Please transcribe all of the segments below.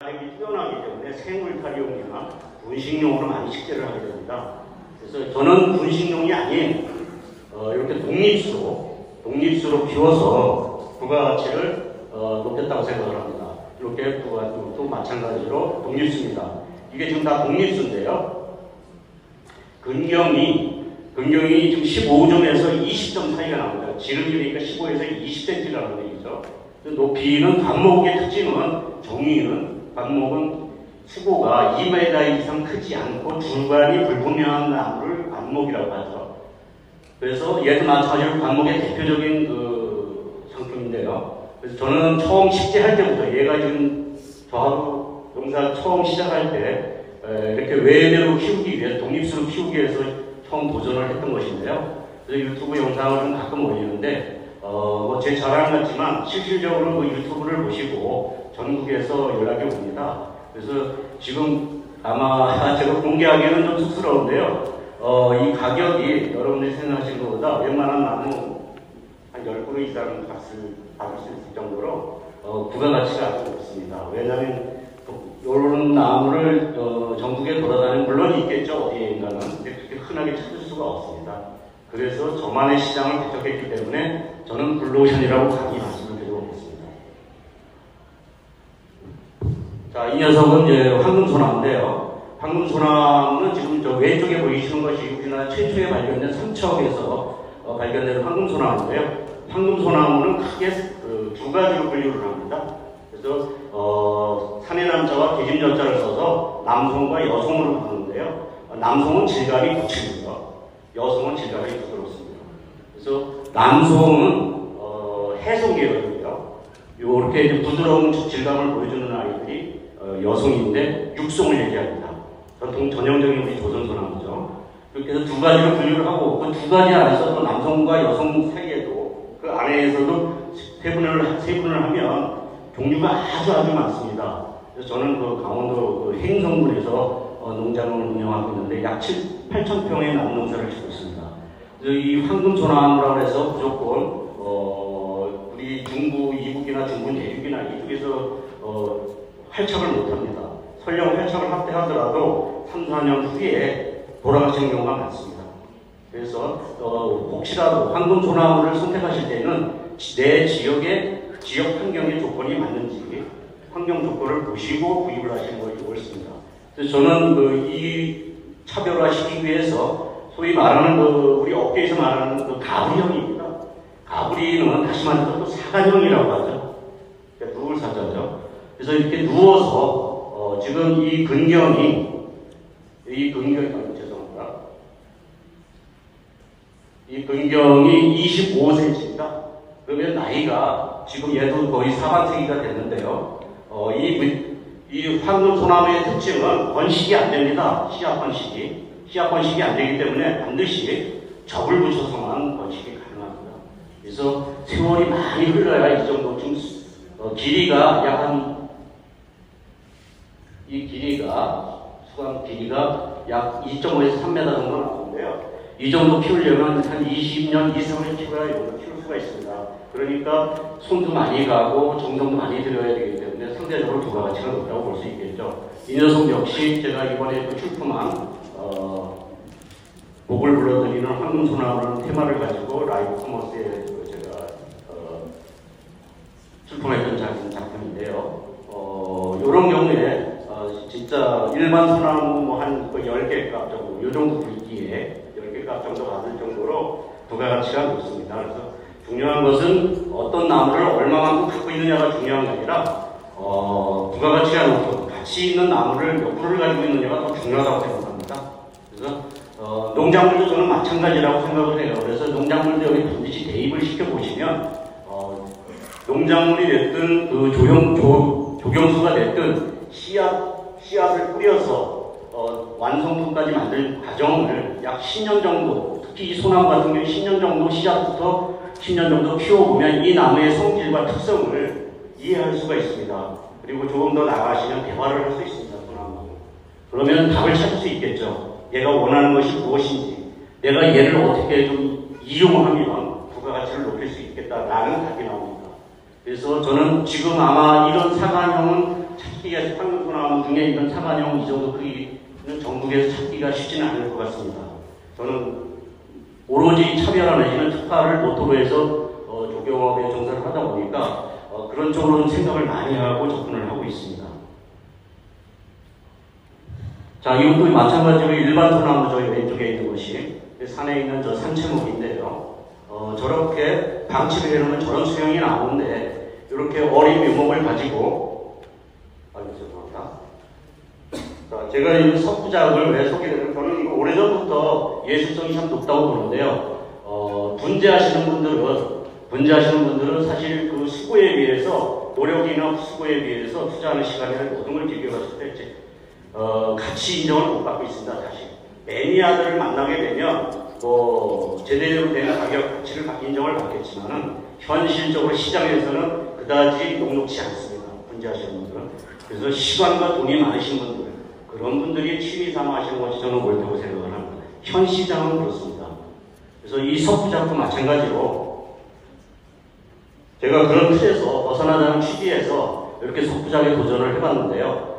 가격이 뛰어나기 때문에 생물타리용이나 분식용으로 많이 식재를 하게 됩니다. 그래서 저는 분식용이 아닌 이렇게 독립수로 키워서 부가가치를 높였다고 생각을 합니다. 이렇게 부가가치도 마찬가지로 독립수입니다. 이게 지금 다 독립수인데요. 근경이 지금 15점에서 20점 차이가 납니다. 지름이니까 15에서 20cm라는 얘기죠. 높이는 관목의 특징은 정의는 관목은 수고가 2m 이상 크지 않고 줄관이 불분명한 나무를 관목이라고 하죠. 그래서 얘도 마찬가지로 관목의 대표적인 상품인데요. 그래서 저는 처음 식재할 때부터 얘가 지금 저하고 농사 처음 시작할 때 이렇게 외대로 키우기 위해 독립수로 키우기 위해서 처음 도전을 했던 것인데요. 그래서 유튜브 영상을 좀 가끔 올리는데 제 자랑 같지만 실질적으로 그 유튜브를 보시고 전국에서 연락이 옵니다. 그래서 지금 아마 제가 공개하기에는 좀 쑥스러운데요. 이 가격이 여러분들이 생각하시는 것보다 웬만한 나무 한 10그루 이상 값을 받을 수 있을 정도로 부가가치가 아주 높습니다. 왜냐하면 이런 나무를 전국에 돌아다니는 물론 있겠죠. 어디인가는. 근데 그렇게 흔하게 찾을 수가 없습니다. 그래서 저만의 시장을 개척했기 때문에 저는 블루오션이라고 강히 말씀을 드리고 있습니다. 자, 이 녀석은 이제 황금소나무인데요. 황금소나무는 지금 저 왼쪽에 보이시는 것이 우리나라 최초에 발견된 삼척에서 발견된 황금소나무인데요. 황금소나무는 크게 두 가지로 분류를 합니다. 그래서 산의 남자와 계집여자를 써서 남성과 여성으로 부르는데요. 남성은 질감이 거칠고요. 여성은 질감이 부드럽습니다. 그래서 남성은 해성 계열이고요. 이렇게 부드러운 질감을 보여주는 아이들이 여성인데 육성을 얘기합니다. 전형적인 우리 조선소나무죠. 그렇게 해서 두 가지로 분류를 하고 그 두 가지 안에서도 남성과 여성 사이에도 그 안에서도 세분을 하면 종류가 아주 많습니다. 그래서 저는 그 강원도 행성군에서 농장을 운영하고 있는데 약 8,000평의 나무 농사를 짓고 있습니다. 그래서 이 황금소나무라고 해서 무조건 우리 중부 이북이나 중부 내륙이나 이쪽에서 활착을 못합니다. 설령 활착을 하더라도 3, 4년 후에 돌아가시는 경우가 많습니다. 그래서 혹시라도 황금소나무를 선택하실 때는 내 지역의 지역 환경의 조건이 맞는지 환경 조건을 보시고 구입을 하시는 것이 옳습니다. 그래서 저는 이 차별화시키기 위해서 소위 말하는 우리 업계에서 말하는 가브리형입니다. 가브리는 다시 말해서 또 사간형이라고 하죠. 그러니까 누울 사자죠. 그래서 이렇게 누워서 지금 이 근경이 죄송합니다. 이 근경이 25cm입니다. 그러면 나이가 지금 얘도 거의 사반세기가 됐는데요. 이 황금소나무의 특징은 번식이 안 됩니다. 씨앗 번식이 안 되기 때문에 반드시 접을 붙여서만 번식이 가능합니다. 그래서 세월이 많이 흘러야 이 정도 좀 길이가 수감 길이가 약 2.5에서 3m 정도 나오는데요. 이 정도 키우려면 한 20년 이상을 키워야 이걸 키울 수가 있습니다. 그러니까 손도 많이 가고 정성도 많이 들여야 되기 때문에 상대적으로 부가가치가 높다고 볼 수 있겠죠. 이 녀석 역시 제가 이번에 출품한 곡을 불러드리는 황금소나무라는 테마를 가지고 라이브 커머스에 제가 출품했던 작품인데요. 이런 경우에 진짜 일반 소나무 한 10개 값 정도, 이 정도 굵기에 10개 값 정도 받을 정도로 부가가치가 높습니다. 그래서 중요한 것은 어떤 나무를 얼마만큼 갖고 있느냐가 중요한 게 아니라 부가가치가 높고 가치 있는 나무를 몇 그루를 가지고 있느냐가 더 중요하다고 생각합니다. 그래서 농작물도 저는 마찬가지라고 생각을 해요. 그래서 농작물도 여기 반드시 대입을 시켜보시면 농작물이 됐든 조경수가 됐든 씨앗을 뿌려서 완성품까지 만들 과정을 약 10년 정도, 특히 이 소나무 같은 경우에 10년 정도 씨앗부터 10년 정도 키워보면 이 나무의 성질과 특성을 이해할 수가 있습니다. 그리고 조금 더 나아가시면 대화를 할 수 있습니다. 소나무. 그러면 답을 찾을 수 있겠죠. 얘가 원하는 것이 무엇인지, 내가 얘를 어떻게 좀 이용하면 부가가치를 높일 수 있겠다라는 답이 나옵니다. 그래서 저는 지금 아마 이런 사과형은 찾기 크기가 황금소나무 중에 이런 사과형 이 정도 크기는 전국에서 찾기가 쉽지는 않을 것 같습니다. 저는 오로지 차별화 내지는 특화를 모토로 해서 조경업에 종사를 하다 보니까 그런 쪽으로는 생각을 많이 하고 접근을 하고 있습니다. 자, 이것도 마찬가지로 일반 소나무 저희 왼쪽에 있는 것이 산에 있는 저 산채목인데요. 저렇게 방치를 해놓으면 저런 수영이 나오는데 이렇게 어린 묘목을 가지고 죄송합니다. 자, 제가 이 석부작을 왜 소개드리면 저는 이거 오래전부터 예술성이 참 높다고 보는데요. 분재하시는 분들은 사실 그 수고에 비해서 노력이나 수고에 비해서 투자하는 시간이나 모든 걸 비교했을 때 가치 인정을 못 받고 있습니다. 다시 매니아들을 만나게 되면 제대로 된 가격 가치를 인정을 받겠지만은 현실적으로 시장에서는 그다지 녹록지 않습니다. 분재하시는 분들은. 그래서 시간과 돈이 많으신 분들, 그런 분들이 취미 삼아 하시는 것이 저는 옳다고 생각을 합니다. 현 시장은 그렇습니다. 그래서 이 석부작도 마찬가지로 제가 그런 틀에서 벗어나자는 취지에서 이렇게 석부작에 도전을 해봤는데요.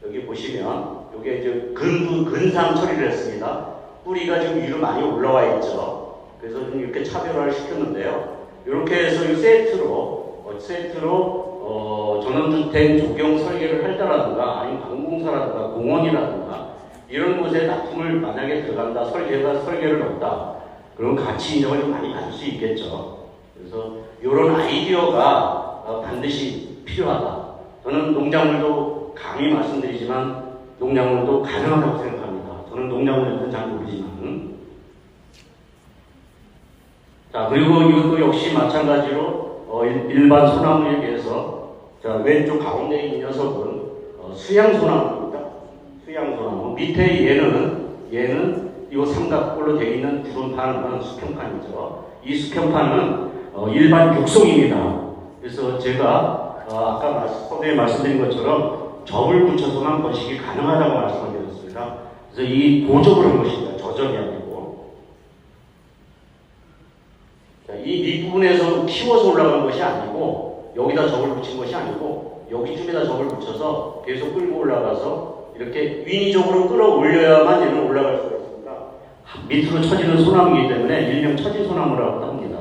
여기 보시면 이게 이제 근상 처리를 했습니다. 뿌리가 지금 위로 많이 올라와 있죠. 그래서 좀 이렇게 차별화를 시켰는데요. 이렇게 해서 이 세트로 전원주택 조경 설계를 할다라든가 아니면 관공사라든가 공원이라든가 이런 곳에 납품을 만약에 들어간다, 설계를 넣었다. 그럼 가치 인정을 좀 많이 받을 수 있겠죠. 그래서 이런 아이디어가 반드시 필요하다. 저는 농작물도 감히 말씀드리지만 농작물도 가능하다고 생각합니다. 저는 농작물은 잘 모르지만. 자, 그리고 이것도 역시 마찬가지로 일반 소나무에 비해서 자, 왼쪽 가운데 있는 녀석은 수양소나무입니다. 수양소나무. 밑에 얘는 이 삼각골로 되어 있는 구름판은 수평판이죠. 이 수평판은 일반 육송입니다. 그래서 제가 아까 서두에 말씀드린 것처럼 접을 붙여서만 번식이 가능하다고 말씀을 드렸습니다. 그래서 이 고접을 한 것입니다. 저접이 아니고. 자, 이 밑부분에서 키워서 올라간 것이 아니고 여기다 접을 붙인 것이 아니고 여기쯤에다 접을 붙여서 계속 끌고 올라가서 이렇게 인위적으로 끌어올려야만 얘는 올라갈 수가 있습니다. 밑으로 처지는 소나무이기 때문에 일명 처진 소나무라고 합니다.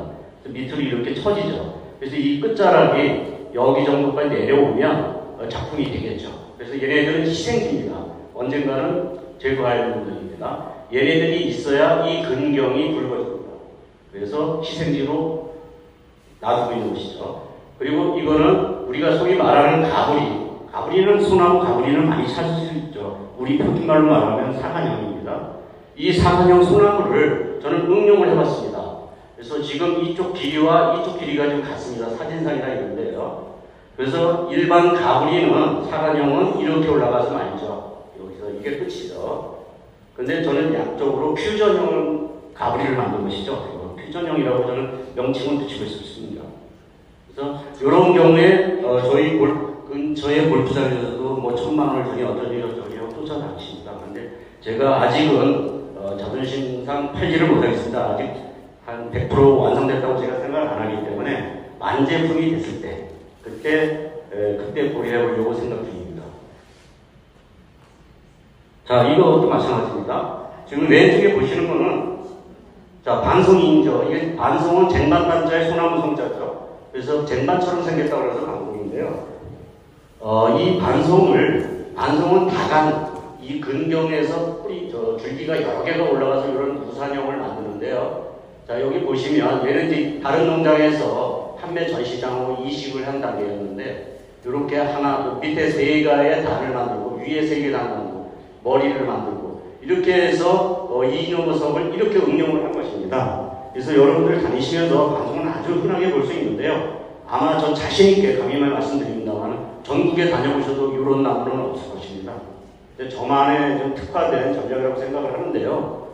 밑으로 이렇게 처지죠. 그래서 이 끝자락이 여기 정도까지 내려오면 작품이 되겠죠. 그래서 얘네들은 희생지입니다. 언젠가는 제거해야 하는 분들입니다. 얘네들이 있어야 이 근경이 굵어집니다. 그래서 희생지로 놔두고 있는 것이죠. 그리고 이거는 우리가 소위 말하는 가브리는 소나무 가브리는 많이 찾을 수 있죠. 우리 표준말로 말하면 사간형입니다. 이 사간형 소나무를 저는 응용을 해봤습니다. 그래서 지금 이쪽 길이와 이쪽 길이가 좀 같습니다. 사진상이나 이런데요. 그래서 일반 가브리는 사간형은 이렇게 올라가서 말이죠. 여기서 이게 끝이죠. 근데 저는 양쪽으로 퓨전형 가브리를 만든 것이죠. 퓨전형이라고 저는 명칭을 붙이고 싶습니다. 그래서 이런 경우에 저희 근처의 골프장에서도 뭐 1,000만 원을 주니 어쩌니 저쩌니 쫓아다니십니다. 근데 제가 아직은 자존심상 팔지를 못하겠습니다. 아직 한 100% 완성됐다고 제가 생각을 안 하기 때문에 만제품이 됐을 때 그때 보유해 보려고 생각 중입니다. 자, 이것도 마찬가지입니다. 지금 왼쪽에 보시는 거는 자, 반송이죠. 이게 반송은 쟁반반자의 소나무 성자죠. 그래서 쟁반처럼 생겼다고 해서 반송인데요. 이 반송은 다간 이 근경에서 줄기가 여러 개가 올라가서 이런 우산형을 만드는데요. 자, 여기 보시면 얘는 이제 다른 농장에서 판매 전시장으로 이식을 한 단계였는데 이렇게 하나 밑에 3개의 단을 만들고 위에 3개의 단을 만들고 머리를 만들고 이렇게 해서 이 녀석을 이렇게 응용을 한 것입니다. 그래서 여러분들 다니시면서 방송은 아주 흔하게 볼 수 있는데요. 아마 전 자신있게 감히 말씀드립니다만 전국에 다녀보셔도 이런 나무는 없을 것입니다. 저만의 좀 특화된 전략이라고 생각을 하는데요.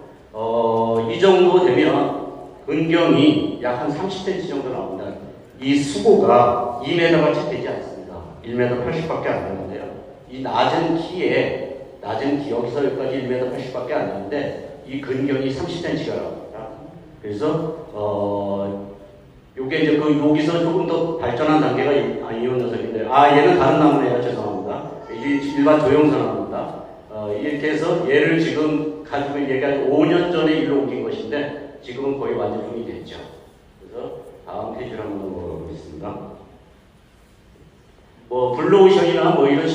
이 정도 되면 근경이 약 한 30cm 정도 나옵니다. 이 수고가 2m가 채 되지 않습니다. 1m 80밖에 안 되는데요. 이 낮은 키에 여기서 여기까지 1m 80밖에 안 되는데 이 근경이 30cm가 나옵니다. 그래서 요게 이제 여기서 조금 더 발전한 단계가 이 녀석인데 얘는 다른 나무네요. 죄송합니다. 이게 일반 조형사 나무입니다. 이렇게 해서 얘를 지금 가지고 얘가 5년 전에 일로 옮긴 것인데 지금은 거의 완전품이 됐죠. 그래서 다음 페이지를 한번 넘어가보겠습니다. 뭐 블루오션이나 뭐 이런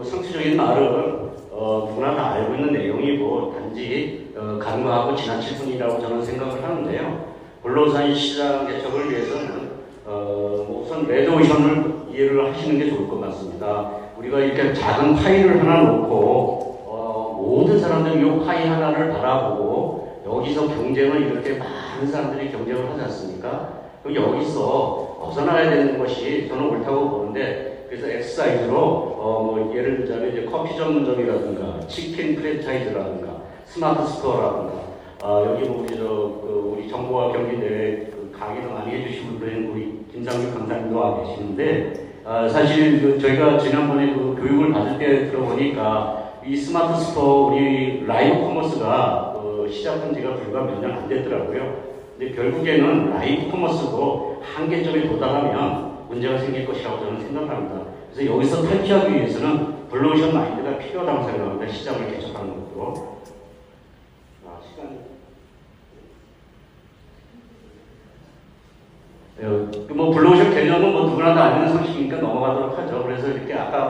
상투적인 말은 누구나 다 알고 있는 내용이고 단지 간과하고 지나칠 뿐이라고 저는 생각을 하는데요. 블루오션 시장 개척을 위해서는 우선 레드오션을 이해를 하시는 게 좋을 것 같습니다. 우리가 이렇게 작은 파일을 하나 놓고 모든 사람들이 이 파일 하나를 바라보고 여기서 경쟁을 이렇게 많은 사람들이 경쟁을 하지 않습니까? 그럼 여기서 벗어나야 되는 것이 저는 옳다고 보는데 그래서 엑사이즈로 뭐 예를 들자면 이제 커피 전문점이라든가 치킨 프랜차이즈라든가 스마트 스토어라든가 여기 뭐 우리 정보와 경기대회 강의를 많이 해주신 분들은 우리 김상규 강사님도 와 계시는데 사실 저희가 지난번에 교육을 받을 때 들어보니까 이 스마트 스토어 우리 라이브 커머스가 시작한 지가 불과 몇 년 안 됐더라고요. 근데 결국에는 라이브 커머스도 한계점에 도달하면 문제가 생길 것이라고 저는 생각합니다. 그래서 여기서 탈피하기 위해서는 블루오션 마인드가 필요하다고 생각합니다. 시장을 개척하는 것도. 뭐 블루오션 개념은 뭐 누구나 다 아는 상식이니까 넘어가도록 하죠. 그래서 이렇게 아까